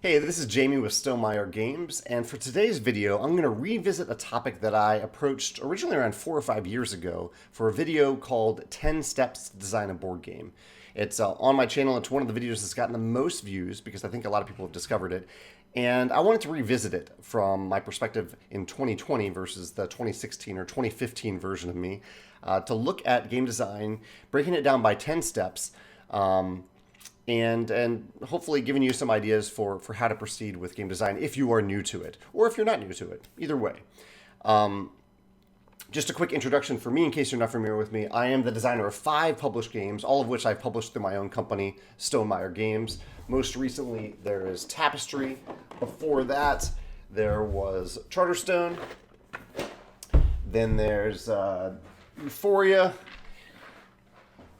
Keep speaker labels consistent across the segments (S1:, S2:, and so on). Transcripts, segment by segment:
S1: Hey, this is Jamey with Stonemaier Games, and for today's video, I'm going to revisit a topic that I approached originally around 4 or 5 years ago for a video called 10 Steps to Design a Board Game. It's on my channel. It's one of the videos that's gotten the most views because I think a lot of people have discovered it, and I wanted to revisit it from my perspective in 2020 versus the 2016 or 2015 version of me, to look at game design, breaking it down by 10 steps, and hopefully giving you some ideas for how to proceed with game design if you are new to it, or if you're not new to it, either way. Just a quick introduction for me, in case you're not familiar with me. I am the designer of 5 published games, all of which I've published through my own company, Stonemaier Games. Most recently, there is Tapestry. Before that, there was Charterstone. Then there's Euphoria.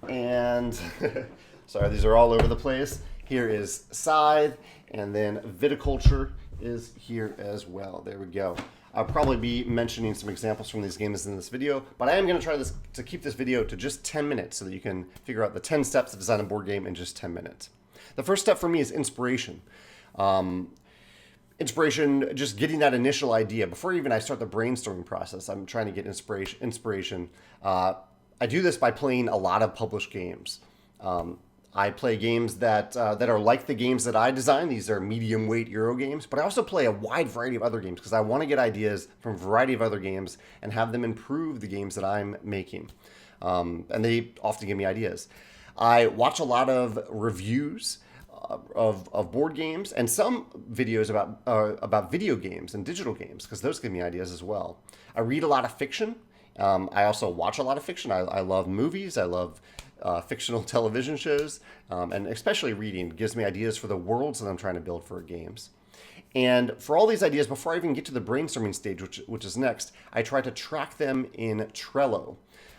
S1: And... sorry, these are all over the place. Here is Scythe, and then Viticulture is here as well. There we go. I'll probably be mentioning some examples from these games in this video, but I am going to try to keep this video to just 10 minutes so that you can figure out the 10 steps to design a board game in just 10 minutes. The first step for me is inspiration. Inspiration, just getting that initial idea. Before even I start the brainstorming process, I'm trying to get inspiration. I do this by playing a lot of published games. I play games that are like the games that I design. These are medium weight Euro games, but I also play a wide variety of other games because I want to get ideas from a variety of other games and have them improve the games that I'm making. And they often give me ideas. I watch a lot of reviews of board games and some videos about video games and digital games because those give me ideas as well. I read a lot of fiction. I also watch a lot of fiction. I love movies. I love fictional television shows, and especially reading gives me ideas for the worlds that I'm trying to build for games. And for all these ideas, before I even get to the brainstorming stage, which is next, I try to track them in Trello.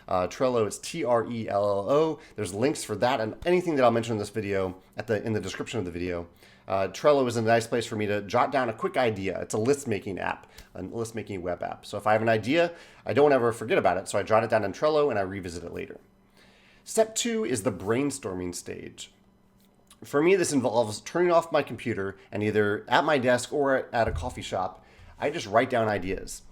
S1: Trello is Trello. There's links for that and anything that I'll mention in this video in the description of the video. Trello is a nice place for me to jot down a quick idea. It's a list-making app, a list-making web app. So if I have an idea, I don't ever forget about it, so I jot it down in Trello and I revisit it later. Step 2 is the brainstorming stage. For me, this involves turning off my computer and either at my desk or at a coffee shop, I just write down ideas.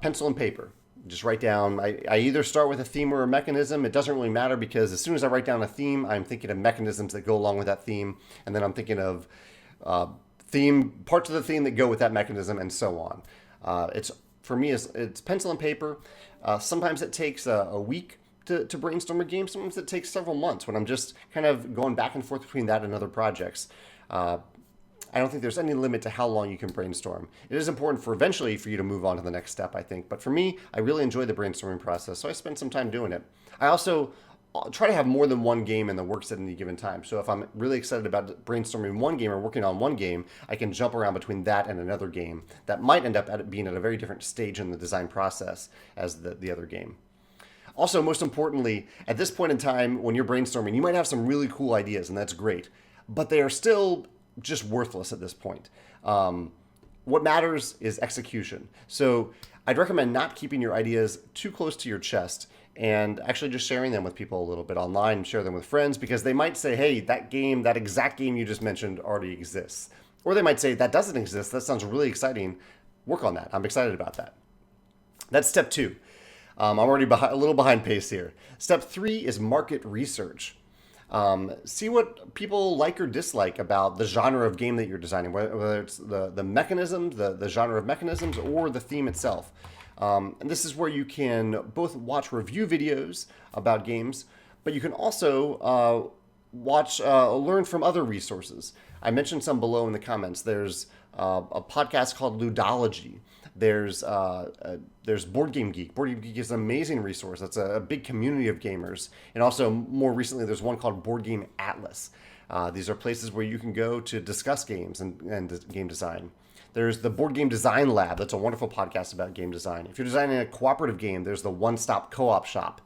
S1: Pencil and paper. Just write down, I either start with a theme or a mechanism. It doesn't really matter because as soon as I write down a theme, I'm thinking of mechanisms that go along with that theme, and then I'm thinking of parts of the theme that go with that mechanism, and so on. For me, it's pencil and paper. Sometimes it takes a week to brainstorm a game. Sometimes it takes several months when I'm just kind of going back and forth between that and other projects. I don't think there's any limit to how long you can brainstorm. It is important eventually for you to move on to the next step, I think. But for me, I really enjoy the brainstorming process, so I spend some time doing it. I also try to have more than one game in the works at any given time. So if I'm really excited about brainstorming one game or working on one game, I can jump around between that and another game that might end up being at a very different stage in the design process as the other game. Also, most importantly, at this point in time, when you're brainstorming, you might have some really cool ideas, and that's great, but they are still just worthless at this point. What matters is execution. So I'd recommend not keeping your ideas too close to your chest and actually just sharing them with people a little bit online, share them with friends, because they might say, hey, that exact game you just mentioned already exists. Or they might say, that doesn't exist, that sounds really exciting, work on that, I'm excited about that. That's step 2. I'm already a little behind pace here. Step 3 is market research. See what people like or dislike about the genre of game that you're designing, whether it's the mechanisms, the genre of mechanisms, or the theme itself. And this is where you can both watch review videos about games, but you can also learn from other resources. I mentioned some below in the comments. There's a podcast called Ludology. There's Board Game Geek. Board Game Geek is an amazing resource. That's a big community of gamers. And also, more recently, there's one called Board Game Atlas. These are places where you can go to discuss games and game design. There's the Board Game Design Lab. That's a wonderful podcast about game design. If you're designing a cooperative game, there's the One Stop Co-op Shop.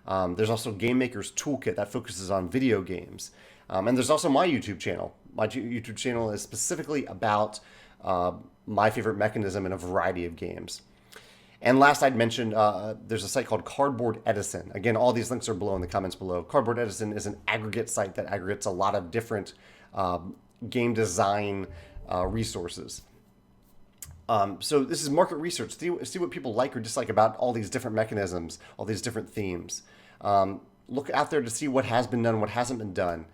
S1: There's also Game Maker's Toolkit that focuses on video games. And there's also my YouTube channel. My YouTube channel is specifically about my favorite mechanism in a variety of games. And last, I'd mention there's a site called Cardboard Edison. Again, all these links are below in the comments below. Cardboard Edison is an aggregate site that aggregates a lot of different game design resources. So this is market research. See what people like or dislike about all these different mechanisms, all these different themes. Look out there to see what has been done, what hasn't been done,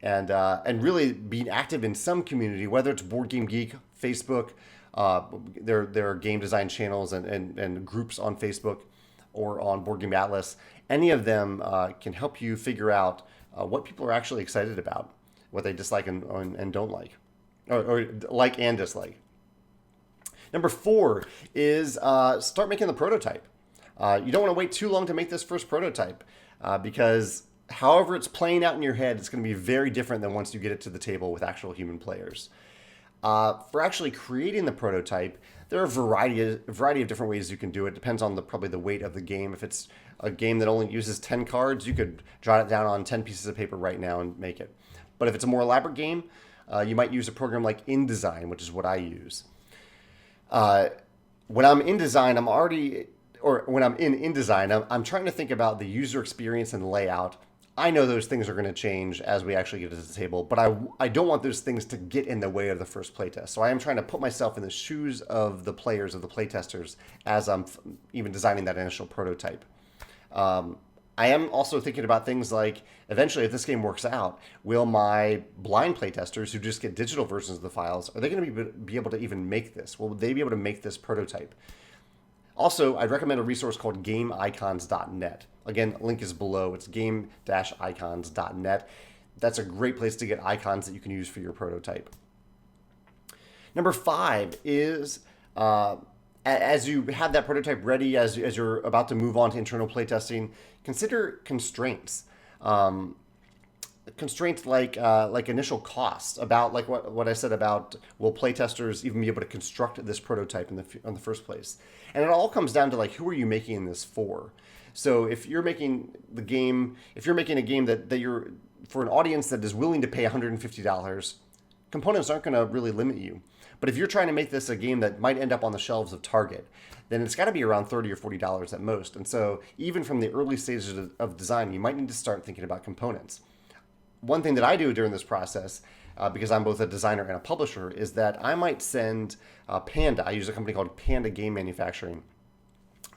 S1: and really being active in some community, whether it's Board Game Geek, Facebook, there are game design channels and groups on Facebook or on Board Game Atlas. Any of them can help you figure out what people are actually excited about, what they dislike and don't like, or like and dislike. Number 4 is start making the prototype. You don't want to wait too long to make this first prototype because however it's playing out in your head, it's going to be very different than once you get it to the table with actual human players. For actually creating the prototype, there are a variety of different ways you can do it. It depends on probably the weight of the game. If it's a game that only uses 10 cards, you could jot it down on 10 pieces of paper right now and make it. But if it's a more elaborate game, you might use a program like InDesign, which is what I use. When I'm in design, when I'm in InDesign, I'm trying to think about the user experience and layout. I know those things are going to change as we actually get to the table, but I don't want those things to get in the way of the first playtest. So I am trying to put myself in the shoes of the players, of the playtesters, as I'm even designing that initial prototype. I am also thinking about things like, eventually, if this game works out, will my blind playtesters who just get digital versions of the files, are they going to be able to even make this? Will they be able to make this prototype? Also, I'd recommend a resource called gameicons.net. Again, link is below. It's game-icons.net. That's a great place to get icons that you can use for your prototype. Number 5 is, as you have that prototype ready, as you're about to move on to internal playtesting, consider constraints. Constraints like initial costs, about like what I said about, will playtesters even be able to construct this prototype in the first place? And it all comes down to like, who are you making this for? So if you're making a game that you're for an audience that is willing to pay $150, components aren't going to really limit you. But if you're trying to make this a game that might end up on the shelves of Target, then it's got to be around $30 or $40 at most. And so even from the early stages of design, you might need to start thinking about components. One thing that I do during this process, because I'm both a designer and a publisher, is that I might send Panda. I use a company called Panda Game Manufacturing.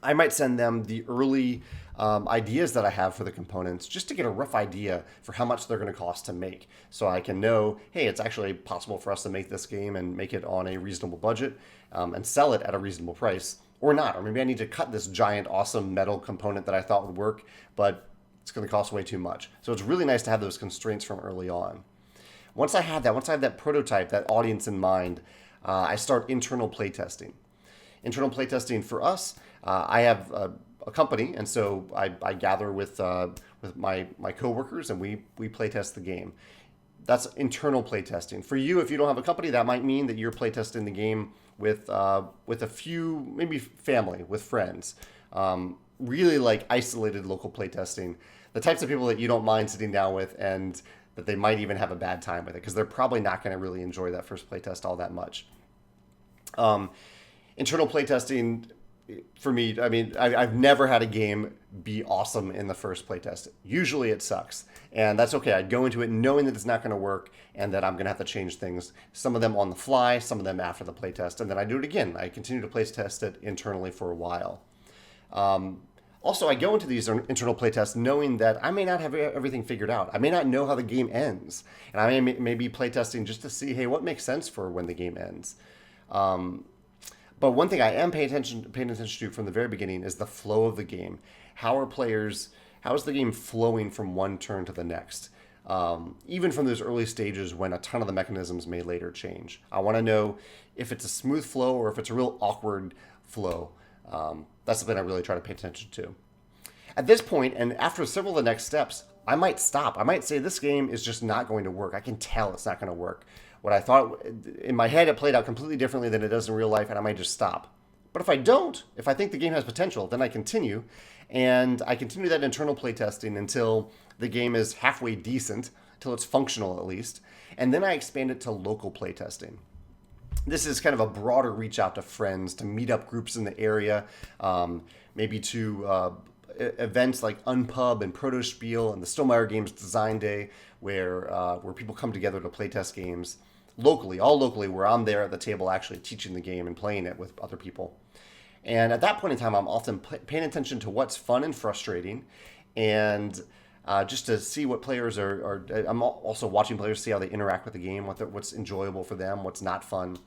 S1: I might send them the early ideas that I have for the components just to get a rough idea for how much they're going to cost to make. So I can know, hey, it's actually possible for us to make this game and make it on a reasonable budget and sell it at a reasonable price, or not. Or maybe I need to cut this giant, awesome metal component that I thought would work, but it's going to cost way too much. So it's really nice to have those constraints from early on. Once I have that prototype, that audience in mind, I start internal playtesting. Internal playtesting for us, I have a company, and so I gather with my coworkers, and we playtest the game. That's internal playtesting. For you, if you don't have a company, that might mean that you're playtesting the game with a few, maybe family, with friends. Really like isolated local playtesting. The types of people that you don't mind sitting down with, and that they might even have a bad time with it, because they're probably not going to really enjoy that first playtest all that much. Internal playtesting, for me, I mean, I've never had a game be awesome in the first playtest. Usually it sucks, and that's okay. I'd go into it knowing that it's not going to work and that I'm going to have to change things, some of them on the fly, some of them after the playtest, and then I do it again. I continue to playtest it internally for a while. Also, I go into these internal playtests knowing that I may not have everything figured out. I may not know how the game ends, and I may be playtesting just to see, hey, what makes sense for when the game ends. But one thing I am paying attention to from the very beginning is the flow of the game. How is the game flowing from one turn to the next? Even from those early stages when a ton of the mechanisms may later change. I want to know if it's a smooth flow or if it's a real awkward flow. That's something I really try to pay attention to. At this point, and after several of the next steps, I might stop. I might say this game is just not going to work. I can tell it's not going to work. What I thought, in my head, it played out completely differently than it does in real life, and I might just stop. But if I don't, if I think the game has potential, then I continue. And I continue that internal playtesting until the game is halfway decent, until it's functional at least. And then I expand it to local playtesting. This is kind of a broader reach out to friends, to meet up groups in the area, maybe to events like Unpub and Protospiel and the Stonemaier Games Design Day, where people come together to playtest games. locally, all locally, where I'm there at the table actually teaching the game and playing it with other people. And at that point in time, I'm often paying attention to what's fun and frustrating, and just to see what players are. I'm also watching players, see how they interact with the game, what's enjoyable for them, what's not fun.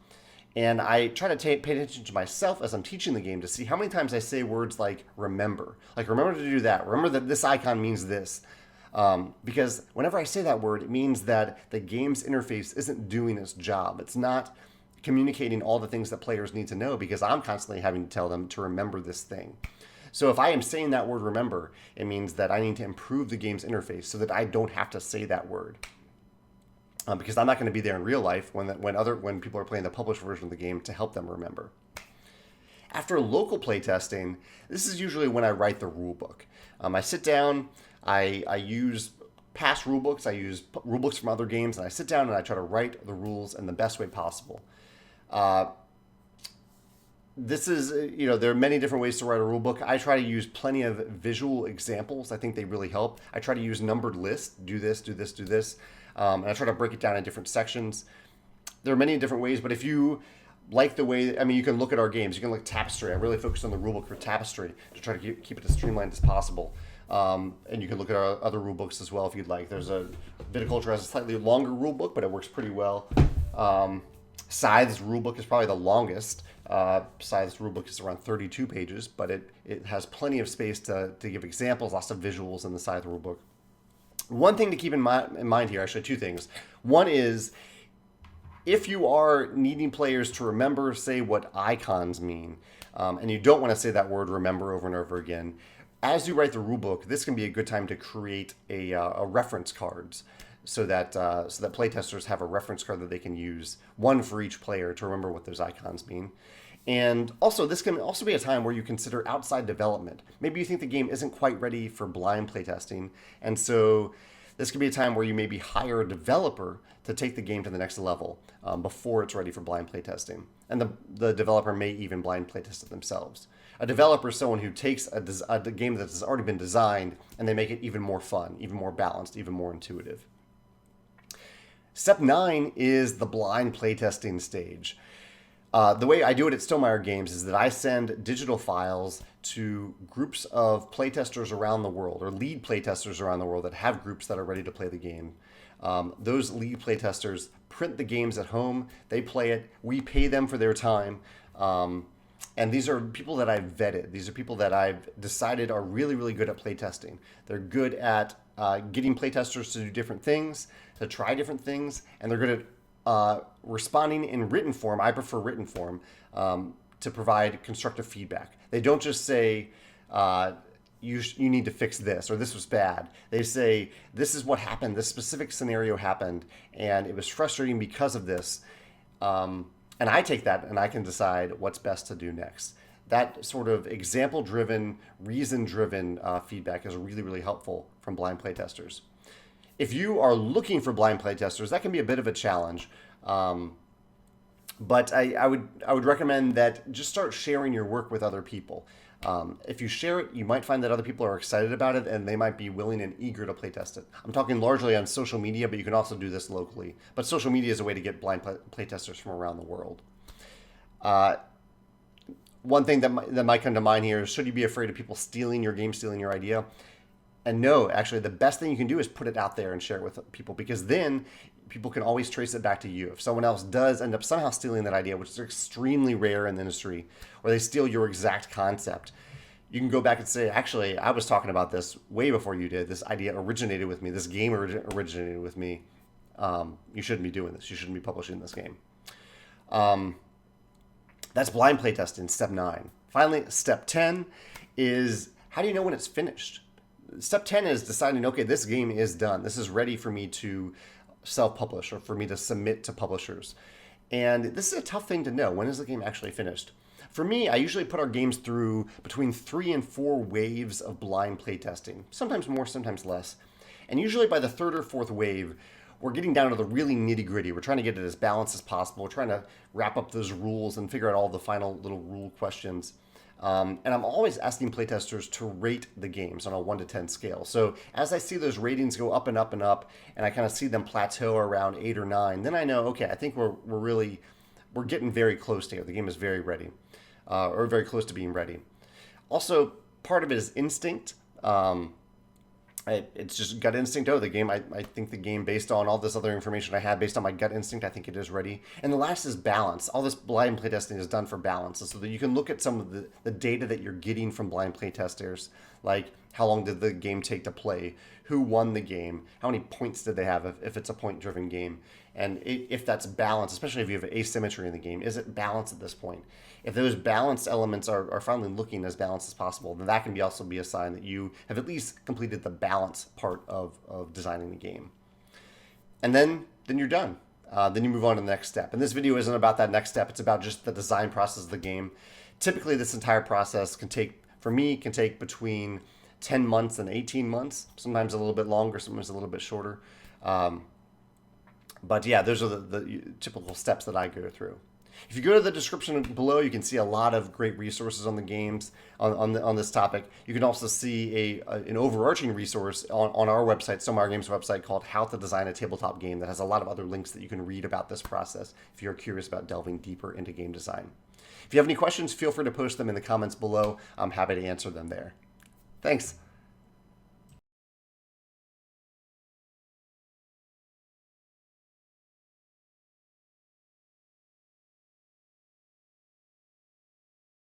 S1: And I try to pay attention to myself as I'm teaching the game to see how many times I say words like remember. Like, remember to do that. Remember that this icon means this. Because whenever I say that word, it means that the game's interface isn't doing its job. It's not communicating all the things that players need to know because I'm constantly having to tell them to remember this thing. So if I am saying that word remember, it means that I need to improve the game's interface so that I don't have to say that word. Because I'm not going to be there in real life when people are playing the published version of the game to help them remember. After local playtesting, this is usually when I write the rule book. I sit down, I use past rule books, I use rule books from other games, and I sit down and I try to write the rules in the best way possible. This is, there are many different ways to write a rule book. I try to use plenty of visual examples. I think they really help. I try to use numbered lists, do this, do this, do this. And I try to break it down in different sections. There are many different ways, but if you like the way, you can look at our games. You can look at Tapestry. I really focused on the rulebook for Tapestry to try to keep it as streamlined as possible. And you can look at our other rule books as well if you'd like. There's Viticulture has a slightly longer rule book, but it works pretty well. Scythe's rule book is probably the longest. Scythe's rule book is around 32 pages, but it has plenty of space to give examples, lots of visuals in the Scythe rule book. One thing to keep in mind here, actually two things. One is, if you are needing players to remember, say, what icons mean, and you don't want to say that word remember over and over again, as you write the rulebook, this can be a good time to create a reference cards so that playtesters have a reference card that they can use, one for each player, to remember what those icons mean. And also, this can also be a time where you consider outside development. Maybe you think the game isn't quite ready for blind playtesting, and so this could be a time where you maybe hire a developer to take the game to the next level before it's ready for blind playtesting. And the developer may even blind playtest it themselves. A developer is someone who takes a game that has already been designed and they make it even more fun, even more balanced, even more intuitive. Step 9 is the blind playtesting stage. The way I do it at Stonemaier Games is that I send digital files to groups of playtesters around the world, or lead playtesters around the world that have groups that are ready to play the game. Those lead playtesters print the games at home, they play it, we pay them for their time, and these are people that I've vetted. These are people that I've decided are really, really good at playtesting. They're good at getting playtesters to do different things, to try different things, and they're good at responding in written form. I prefer written form to provide constructive feedback. They don't just say, you need to fix this, or this was bad. They say, this is what happened, this specific scenario happened, and it was frustrating because of this. And I take that and I can decide what's best to do next. That sort of example-driven, reason-driven feedback is really, really helpful from blind playtesters. If you are looking for blind playtesters, that can be a bit of a challenge. But I would recommend that just start sharing your work with other people. If you share it, you might find that other people are excited about it and they might be willing and eager to playtest it. I'm talking largely on social media, but you can also do this locally. But social media is a way to get blind playtesters from around the world. One thing that might come to mind here is, should you be afraid of people stealing your game, stealing your idea? And no, actually, the best thing you can do is put it out there and share it with people, because then people can always trace it back to you. If someone else does end up somehow stealing that idea, which is extremely rare in the industry, or they steal your exact concept, you can go back and say, actually, I was talking about this way before you did. This idea originated with me. This game originated with me. You shouldn't be doing this. You shouldn't be publishing this game. That's blind playtesting, step 9. Finally, step 10 is, how do you know when it's finished? Step 10 is deciding, okay, this game is done. This is ready for me to self-publish or for me to submit to publishers. And this is a tough thing to know. When is the game actually finished? For me, I usually put our games through between 3 and 4 waves of blind playtesting. Sometimes more, sometimes less. And usually by the 3rd or 4th wave, we're getting down to the really nitty-gritty. We're trying to get it as balanced as possible. We're trying to wrap up those rules and figure out all the final little rule questions. And I'm always asking playtesters to rate the games on a 1 to 10 scale. So as I see those ratings go up and up and up, and I kind of see them plateau around 8 or 9, then I know, okay, I think we're getting very close to it. The game is very ready, or very close to being ready. Also, part of it is instinct. It's just gut instinct. Oh, the game, I think the game, based on all this other information I had, based on my gut instinct, I think it is ready. And the last is balance. All this blind playtesting is done for balance, so that you can look at some of the data that you're getting from blind playtesters, like how long did the game take to play, who won the game, how many points did they have if it's a point-driven game, and if that's balanced, especially if you have asymmetry in the game, is it balanced at this point? If those balanced elements are finally looking as balanced as possible, then that can also be a sign that you have at least completed the balance part of designing the game. And then you're done. Then you move on to the next step. And this video isn't about that next step. It's about just the design process of the game. Typically, this entire process can take between 10 months and 18 months, sometimes a little bit longer, sometimes a little bit shorter. But yeah, those are the typical steps that I go through. If you go to the description below, you can see a lot of great resources on the games on this topic. You can also see an overarching resource on our website, Stonemaier Games website, called How to Design a Tabletop Game, that has a lot of other links that you can read about this process if you're curious about delving deeper into game design. If you have any questions, feel free to post them in the comments below. I'm happy to answer them there. Thanks.